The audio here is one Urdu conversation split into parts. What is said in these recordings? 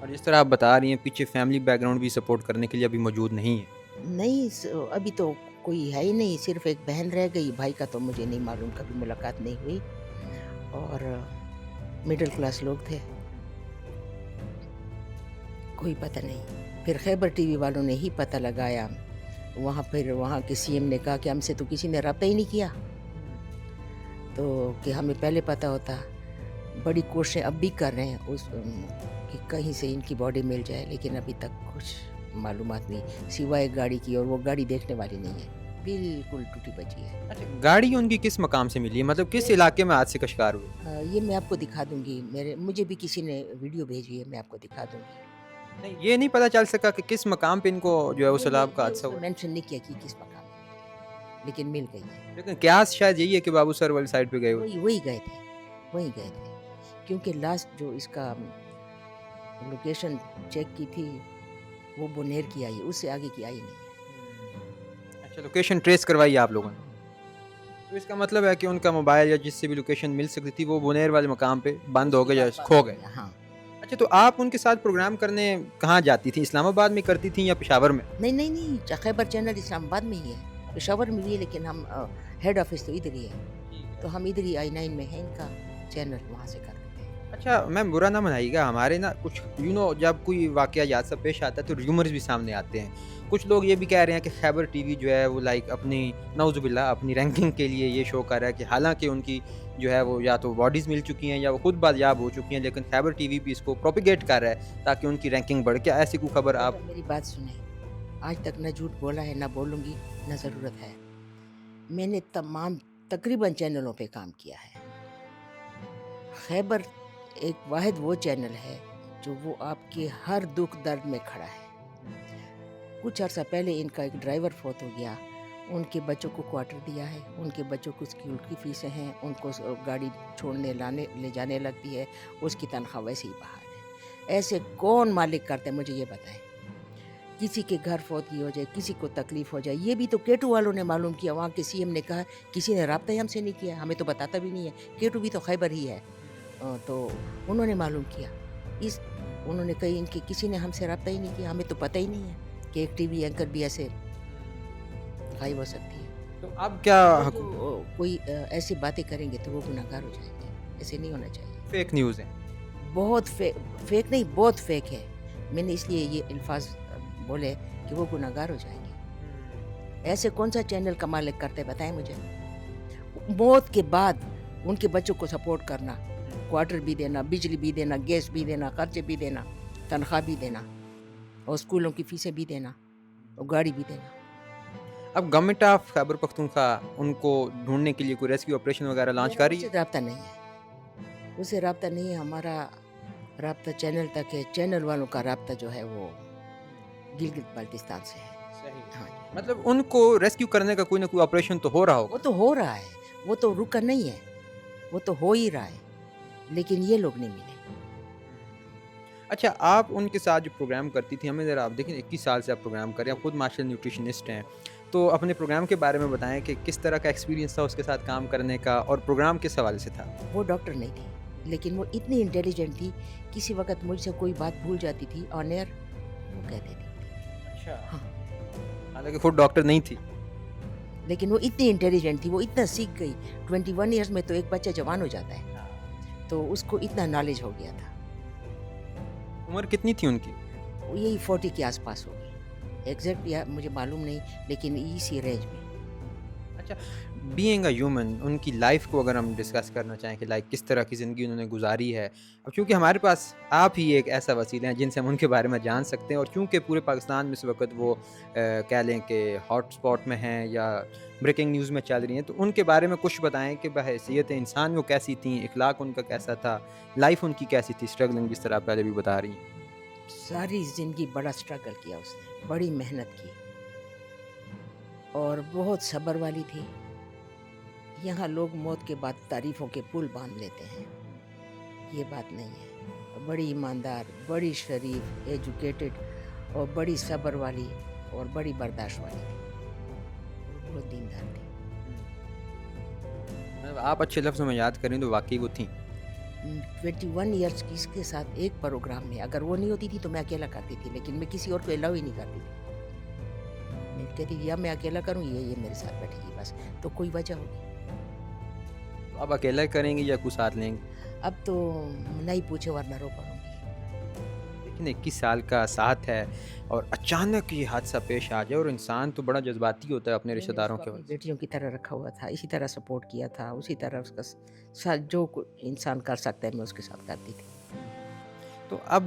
اور جس طرح آپ بتا رہی ہیں پیچھے فیملی بیک گراؤنڈ بھی سپورٹ کرنے کے لیے ابھی موجود نہیں ہے. نہیں ابھی تو کوئی ہے ہی نہیں، صرف ایک بہن رہ گئی، بھائی کا تو مجھے نہیں معلوم، کبھی ملاقات نہیں ہوئی، اور مڈل کلاس لوگ تھے، کوئی پتہ نہیں. پھر خیبر ٹی وی والوں نے ہی پتہ لگایا، پھر وہاں کے سی ایم نے کہا کہ ہم سے تو کسی نے رابطہ ہی نہیں کیا، تو کہ ہمیں پہلے پتہ ہوتا. بڑی کوششیں اب بھی کر رہے ہیں کہ کہیں سے ان کی باڈی مل جائے، لیکن ابھی تک کچھ معلومات نہیں سوائے گاڑی کی، اور وہ گاڑی دیکھنے والی نہیں ہے، بالکل ٹوٹی بچی ہے. اچھا گاڑی ان کی کس مقام سے ملی ہے، مطلب کس علاقے میں حادثے کا شکار ہوئے؟ یہ میں آپ کو دکھا دوں گی، مجھے بھی کسی نے ویڈیو بھیجی ہے، میں آپ کو دکھا دوں گی. نہیں یہ نہیں پتہ چل سکا کہ کس مقام پہ ان کو جو ہے وہ سیلاب کا حادثہ ہوا؟ مینشن نہیں کیا کہ کس مقام میں، لیکن مل گئی ہے. لیکن قیاس شاید یہی ہے کہ بابو سر والی سائڈ پہ گئے ہوئے. وہی گئے تھے، وہی گئے تھے، کیونکہ لاسٹ جو اس کا لوکیشن چیک کی تھی وہ بنیر کی آئی ہے، اس سے آگے کی آئی نہیں ہے. اچھا لوکیشن ٹریس کروائی آپ لوگوں نے، تو اس کا مطلب ہے کہ ان کا موبائل یا جس سے بھی لوکیشن مل سکتی تھی وہ بنیر والے مقام پہ بند ہو گئے یا کھو گئے. ہاں. اچھا تو آپ ان کے ساتھ پروگرام کرنے کہاں جاتی تھیں، اسلام آباد میں کرتی تھیں یا پشاور میں؟ نہیں خیبر چینل اسلام آباد میں ہی ہے، پشاور میں بھی ہے، لیکن ہم ہیڈ آفس تو ادھر ہی ہے، تو ہم ادھر ہی I9 میں ہے ان کا چینل، وہاں سے کرتے ہیں. اچھا میم برا نہ منائیے گا، ہمارے نا کچھ جب کوئی واقعہ حادثہ پیش آتا ہے تو ریومرز بھی سامنے آتے ہیں. کچھ لوگ یہ بھی کہہ رہے ہیں کہ خیبر ٹی وی جو ہے وہ اپنی نعوذ باللہ اپنی رینکنگ کے لیے یہ شو کر رہا ہے، کہ حالانکہ ان کی جو ہے وہ یا تو باڈیز مل چکی ہیں یا وہ خود بازیاب ہو چکی ہیں، لیکن خیبر ٹی وی بھی اس کو پروپیگیٹ کر رہا ہے تاکہ ان کی رینکنگ بڑھ. کیا ایسی کوئی خبر آپ؟ میری بات سنیں، آج تک نہ جھوٹ بولا ہے، نہ بولوں گی، نہ ضرورت ہے. میں نے تقریباً چینلوں پہ کام کیا ہے. خیبر ایک واحد وہ چینل ہے جو وہ آپ کے ہر دکھ درد میں کھڑا ہے. کچھ عرصہ پہلے ان کا ایک ڈرائیور فوت ہو گیا، ان کے بچوں کو کوارٹر دیا ہے، ان کے بچوں کو اسکول کی فیسیں ہیں، ان کو گاڑی چھوڑنے لے جانے لگتی ہے، اس کی تنخواہ ویسے ہی بحال ہے. ایسے کون مالک کرتے ہیں مجھے یہ بتائیں. کسی کے گھر فوتگی ہو جائے، کسی کو تکلیف ہو جائے، یہ بھی تو کیٹو والوں نے معلوم کیا. وہاں کے سی ایم نے کہا کسی نے رابطہ ہی ہم سے نہیں کیا، ہمیں تو بتاتا بھی نہیں ہے. کیٹو بھی تو خیبر ہی ہے، تو انہوں نے معلوم کیا. انہوں نے کہی ان کے کسی نے ہم سے رابطہ ہی نہیں کیا، ہمیں تو پتہ ہی نہیں ہے کہ ایک ٹی وی اینکر بھی ایسے غائب ہو سکتی ہے. تو اب کیا کوئی ایسی باتیں کریں گے تو وہ گناہگار ہو جائیں گے، ایسے نہیں ہونا چاہیے. فیک نیوز ہے؟ بہت فیک نہیں، بہت فیک ہے. میں نے اس لیے یہ الفاظ بولے کہ وہ گناہگار ہو جائیں گے. ایسے کون سا چینل کا مالک کرتے بتائیں مجھے. موت کے بعد ان کے بچوں کو سپورٹ کرنا، کوارٹر بھی دینا، بجلی بھی دینا، گیس بھی دینا، خرچے بھی دینا، تنخواہ بھی دینا، اور اسکولوں کی فیسیں بھی دینا، اور گاڑی بھی دینا. اب گورنمنٹ آف خیبر پختونخوا ان کو ڈھونڈنے کے لیے کوئی ریسکیو آپریشن وغیرہ لانچ کر رہی ہے؟ اسے رابطہ نہیں ہے، اسے رابطہ نہیں ہے. ہمارا رابطہ چینل تک ہے. چینل والوں کا رابطہ جو ہے وہ گلگت بلتستان سے ہے. ہاں جی. مطلب ان کو ریسکیو کرنے کا کوئی نہ کوئی آپریشن تو ہو رہا ہوگا. وہ تو ہو رہا ہے، وہ تو رکا نہیں ہے، وہ تو ہو ہی رہا ہے، لیکن یہ لوگ نہیں ملے. اچھا آپ ان کے ساتھ جو پروگرام کرتی تھی، ہمیں ذرا آپ دیکھیں 21 سال سے آپ پروگرام کر رہے ہیں، آپ خود مارشل نیوٹریشنسٹ ہیں، تو اپنے پروگرام کے بارے میں بتائیں کہ کس طرح کا ایکسپیرینس تھا اس کے ساتھ کام کرنے کا، اور پروگرام کس حوالے سے تھا؟ وہ ڈاکٹر نہیں تھی، لیکن وہ اتنی انٹیلیجنٹ تھی، کسی وقت مجھ سے کوئی بات بھول جاتی تھی آن ایئر وہ کہہ دیتی تھی. اچھا ہاں، حالانکہ خود ڈاکٹر نہیں تھی. لیکن وہ اتنی انٹیلیجنٹ تھی، وہ اتنا سیکھ گئی. 21 ایئرس میں تو ایک بچہ جوان ہو جاتا ہے، تو اس کو اتنا نالج ہو گیا تھا. عمر کتنی تھی ان کی؟ یہی 40 کے آس پاس ہوگی، ایگزیکٹ یا مجھے معلوم نہیں، لیکن اسی رینج میں. اچھا بینگ اے ہیومن، ان کی لائف کو اگر ہم ڈسکس کرنا چاہیں کہ کس طرح کی زندگی انہوں نے گزاری ہے، اب چونکہ ہمارے پاس آپ ہی ایک ایسا وسیلہ ہیں جن سے ہم ان کے بارے میں جان سکتے ہیں، اور چونکہ پورے پاکستان میں اس وقت وہ کہہ لیں کہ ہاٹ اسپاٹ میں ہیں یا بریکنگ نیوز میں چل رہی ہیں، تو ان کے بارے میں کچھ بتائیں کہ بحیثیت انسان وہ کیسی تھیں، اخلاق ان کا کیسا تھا، لائف ان کی کیسی تھی، اسٹرگلنگ جس طرح آپ پہلے بھی بتا رہی ہیں. ساری زندگی بڑا اسٹرگل کیا اس نے، بڑی محنت کی، اور بہت صبر والی تھی. یہاں لوگ موت کے بعد تعریفوں کے پل باندھ لیتے ہیں، یہ بات نہیں ہے. بڑی ایماندار، بڑی شریف، ایجوکیٹڈ، اور بڑی صبر والی اور بڑی برداشت والی تھی، اور بہت دیندار تھی. آپ اچھے لفظوں میں یاد کریں تو واقعی وہ تھیں. 21 ایئرس کی اس کے ساتھ ایک پروگرام میں اگر وہ نہیں ہوتی تھی تو میں اکیلا کرتی تھی، لیکن میں کسی اور کو الاؤ ہی نہیں کرتی تھی. میں کہتی تھی یا میں اکیلا کروں یہ میرے ساتھ بیٹھے گی بس، تو کوئی وجہ ہوگی. اب اکیلا کریں گے یا کوئی ساتھ لیں گے؟ اب تو نہیں پوچھے ورنہ رو پڑوں گی. لیکن 21 سال کا ساتھ ہے اور اچانک یہ حادثہ پیش آ جائے، اور انسان تو بڑا جذباتی ہوتا ہے اپنے رشتہ داروں کے اپنی وجہ بیٹیوں کی طرح رکھا ہوا تھا، اسی طرح سپورٹ کیا تھا، اسی طرح اس کا ساتھ جو انسان کر سکتا ہے میں اس کے ساتھ کرتی تھی. تو اب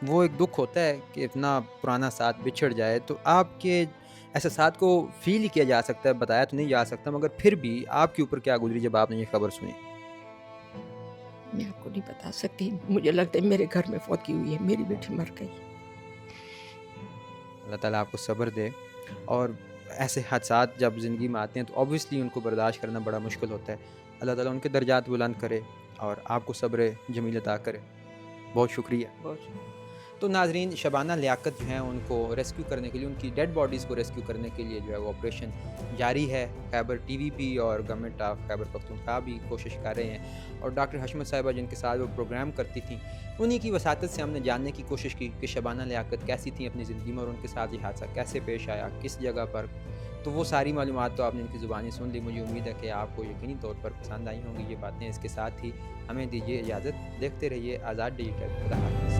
وہ ایک دکھ ہوتا ہے کہ اتنا پرانا ساتھ بچھڑ جائے، تو آپ کے احساسات کو فیل ہی کیا جا سکتا ہے، بتایا تو نہیں جا سکتا، مگر پھر بھی آپ کے اوپر کیا گزری جب آپ نے یہ خبر سنی؟ میں آپ کو نہیں بتا سکتی، مجھے لگتا ہے میرے گھر میں فوت کی ہوئی ہے، میری بیٹی مر گئی. اللہ تعالیٰ آپ کو صبر دے، اور ایسے حادثات جب زندگی میں آتے ہیں تو اوبویسلی ان کو برداشت کرنا بڑا مشکل ہوتا ہے. اللہ تعالیٰ ان کے درجات بلند کرے اور آپ کو صبر جمیل عطا کرے. بہت شکریہ. تو ناظرین، شبانہ لیاقت جو ہیں ان کو ریسکیو کرنے کے لیے، ان کی ڈیڈ باڈیز کو ریسکیو کرنے کے لیے جو ہے وہ آپریشن جاری ہے. خیبر ٹی وی پی اور گورنمنٹ آف خیبر پختونخوا بھی کوشش کر رہے ہیں، اور ڈاکٹر حشمت صاحبہ جن کے ساتھ وہ پروگرام کرتی تھیں، انہی کی وساطت سے ہم نے جاننے کی کوشش کی کہ شبانہ لیاقت کیسی تھیں اپنی زندگی میں، اور ان کے ساتھ یہ حادثہ کیسے پیش آیا، کس جگہ پر. تو وہ ساری معلومات تو آپ نے ان کی زبانی سن لی. مجھے امید ہے کہ آپ کو یقینی طور پر پسند آئی ہوں گی یہ باتیں. اس کے ساتھ ہی ہمیں دیجیے اجازت، دیکھتے رہیے آزاد ڈیجیٹل. خدا حافظ.